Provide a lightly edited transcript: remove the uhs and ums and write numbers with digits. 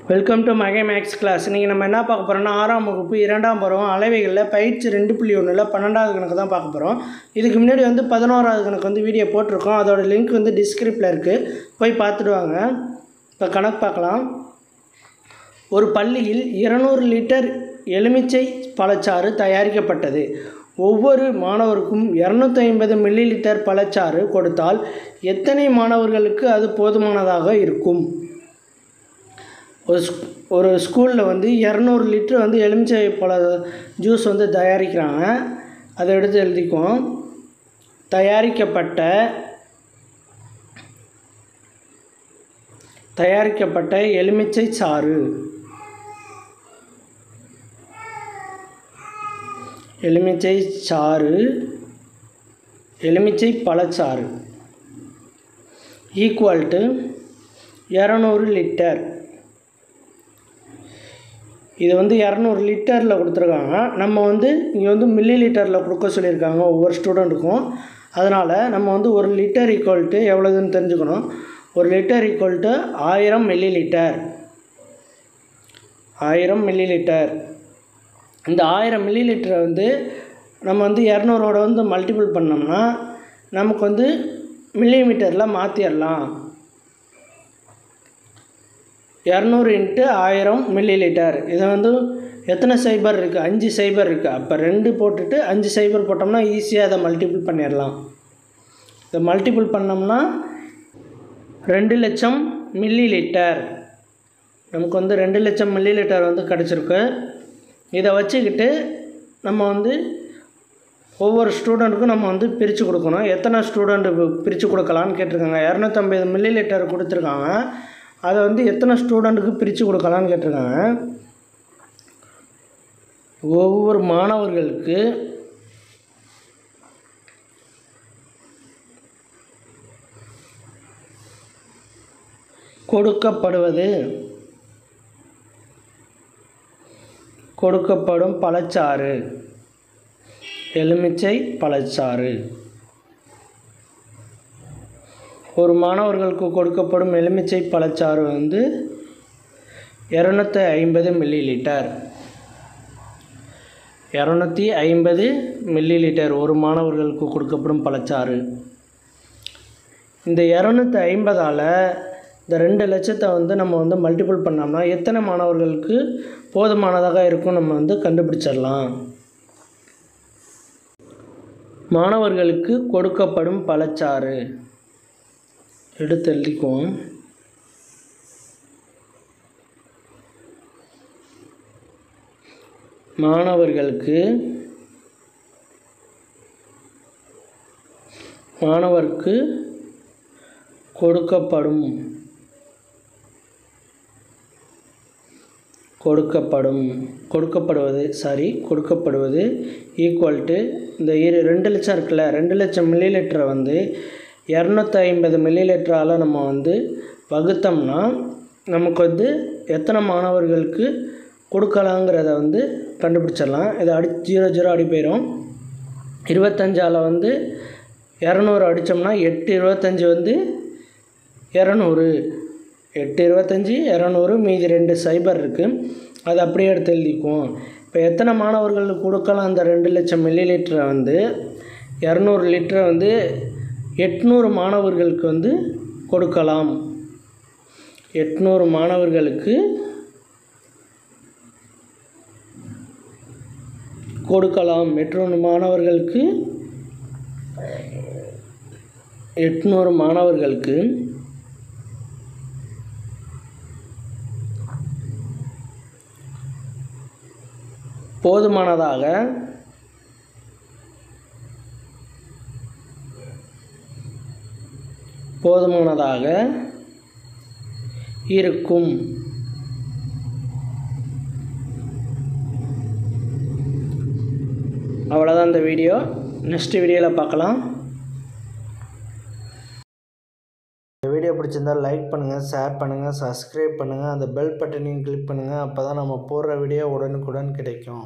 Welcome to Mahe maths class. இன்றைக்கி நம்ம என்ன பார்க்க போகிறோம்னா 6ஆம் வகுப்பு 2ஆம் பருவம் அளவைகளில் பயிற்சி 2.1ல் 12வது கணக்கு தான் பார்க்க போகிறோம். இதுக்கு முன்னாடி 11வது கணக்கு வீடியோ போட்டிருக்கோம். அதோட லிங்க் டிஸ்கிரிப்ஷனில் இருக்குது, போய் பார்த்துட்டு வாங்க. இப்போ கணக்கு பார்க்கலாம். ஒரு பள்ளியில் 200 லிட்டர் எலுமிச்சை பழச்சாறு தயாரிக்கப்பட்டது. ஒவ்வொரு மாணவருக்கும் 250 மில்லி லிட்டர் பழச்சாறு கொடுத்தால் எத்தனை மாணவர்களுக்கு அது போதுமானதாக இருக்கும்? ஒரு ஸ்கூலில் 200 லிட்டர் எலுமிச்சை பழ ஜூஸ் தயாரிக்கிறாங்க. அதை எடுத்து எழுதிக்குவோம். தயாரிக்கப்பட்ட எலுமிச்சை சாறு, எலுமிச்சை பழச்சாறு ஈக்குவல் டு 200 லிட்டர். இது 200 லிட்டரில் கொடுத்துருக்காங்க. நம்ம இங்கே மில்லி லிட்டரில் கொடுக்க சொல்லியிருக்காங்க ஒவ்வொரு ஸ்டூடெண்ட்டுக்கும். அதனால் நம்ம 1 லிட்டர் ஈக்குவல் டு எவ்வளோதுன்னு தெரிஞ்சுக்கணும். 1 litre equal to 1000 milli litre. 1000 milli litre. இந்த 1000 மில்லி லிட்டரை நம்ம 200ஓட மல்டிபிள் பண்ணோம்னா நமக்கு மில்லி மீட்டரில் மாற்றிடலாம். 200 × 1000 மில்லி லிட்டர். இது எத்தனை சைபர் இருக்குது? 5 சைபர் இருக்குது. அப்போ 2 போட்டுட்டு 5 சைபர் போட்டோம்னா ஈஸியாக அதை மல்டிபிள் பண்ணிடலாம். இதை மல்டிபிள் பண்ணோம்னா 2 லட்சம் மில்லி லிட்டர். நமக்கு 2 லட்சம் மில்லி லிட்டர் கிடச்சிருக்கு. இதை வச்சுக்கிட்டு நம்ம ஒவ்வொரு ஸ்டூடெண்ட்டுக்கும் நம்ம பிரித்து கொடுக்கணும். எத்தனை ஸ்டூடெண்ட்டு பிரித்து கொடுக்கலான்னு கேட்டிருக்காங்க. 250 மில்லி லிட்டர் கொடுத்துருக்காங்க. அதை எத்தனை ஸ்டூடெண்ட்டுக்கு பிரித்து கொடுக்கலான்னு கேட்டிருக்காங்க. ஒவ்வொரு மாணவர்களுக்கு கொடுக்கப்படும் பழச்சாறு, எலுமிச்சை பழச்சாறு. ஒரு மாணவர்களுக்கு கொடுக்கப்படும் எலுமிச்சை பழச்சாறு 250 மில்லி லிட்டர். 250 மில்லி லிட்டர் ஒரு மாணவர்களுக்கு கொடுக்கப்படும் பழச்சாறு. இந்த 250ஆல் இந்த 2 லட்சத்தை நம்ம மல்டிபிள் பண்ணோம்னா எத்தனை மாணவர்களுக்கு போதுமானதாக இருக்கும் நம்ம கண்டுபிடிச்சிடலாம். மாணவர்களுக்கு கொடுக்கப்படும் பழச்சாறு எடுத்து எழுதிக்குவோம். மாணவருக்கு கொடுக்கப்படுவது ஈக்குவல் டு இந்த 2 லட்சம் இருக்குல்ல, 2 லட்சம் மில்லி லிட்டரை 250 மில்லி லிட்டரால் நம்ம வகுத்தோம்னா நமக்கு எத்தனை மாணவர்களுக்கு கொடுக்கலாங்கிறத கண்டுபிடிச்சிடலாம். இதை 0 0 அடி போயிடும். 25ஆல் 200 அடித்தோம்னா 8 25 200. 8 25 200. மீதி 2 சைபர் இருக்குது. அது அப்படியே எடுத்து எழுதிக்குவோம். இப்போ எத்தனை மாணவர்களுக்கு கொடுக்கலாம்? அந்த 2 லட்சம் மில்லி லிட்டரை 200 லிட்டரை 800 மாணவர்களுக்கு கொடுக்கலாம். 800 மாணவர்களுக்கு கொடுக்கலாம். 800 மாணவர்களுக்கு போதுமானதாக இருக்கும். அவ்வளோதான் இந்த வீடியோ. நெக்ஸ்ட் வீடியோவில் பார்க்கலாம். இந்த வீடியோ பிடிச்சிருந்தால் லைக் பண்ணுங்கள், ஷேர் பண்ணுங்கள், சப்ஸ்கிரைப் பண்ணுங்கள், அந்த பெல் பட்டனையும் கிளிக் பண்ணுங்கள். அப்போ தான் நம்ம போடுற வீடியோ உடனுக்குடன் கிடைக்கும்.